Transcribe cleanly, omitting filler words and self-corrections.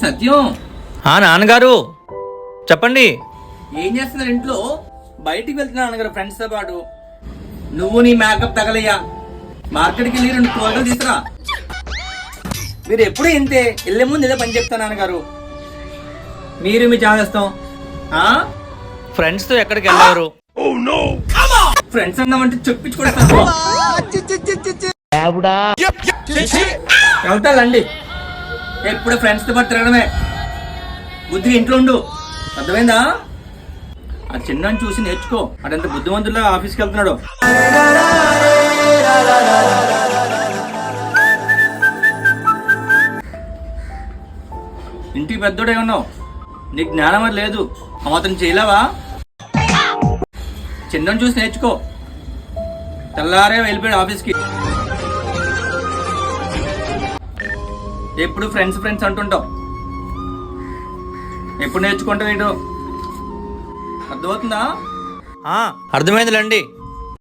సత్యం. నాన్నగారు చెప్పండి. ఏం చేస్తున్నారు ఇంట్లో? బయటికి వెళ్తున్నా నాన్నగారు ఫ్రెండ్స్ తో పాటు. నువ్వు నీ మేకప్ తగలయ్యా. మార్కెట్కి వెళ్ళి 2 కూరగాయలు తీసుకురా. మీరు ఎప్పుడు ఇంతే, వెళ్ళే ముందు ఏదో పని చెప్తాను నాన్నగారు. మీరు మీ చేస్తాం. ఫ్రెండ్స్ తో ఎక్కడికి వెళ్ళారు? ఫ్రెండ్స్ అన్నామంటే చెప్పించుకుంటాను. వెళ్తాలండి. ఎప్పుడు ఫ్రెండ్స్ తో పాటు తిరగడమే. బుద్ధిగా ఇంట్లో ఉండు, అర్థమైందా? ఆ చిన్న చూసి నేర్చుకో. అటంత బుద్ధిమంతుల్లో ఆఫీస్కి వెళ్తున్నాడు. ఇంటికి పెద్దోడే ఉన్నావు, నీకు జ్ఞానం అది లేదు. అతను చేయలేవా? చిన్న చూసి నేర్చుకో. తెల్లారే వెళ్ళిపోయాడు ఆఫీస్కి. ఎప్పుడు ఫ్రెండ్స్ ఫ్రెండ్స్ అంటుంటావు. ఎప్పుడు నేర్చుకుంటావు? ఏంటో అర్థమవుతుందా? అర్థమైందిలేండి.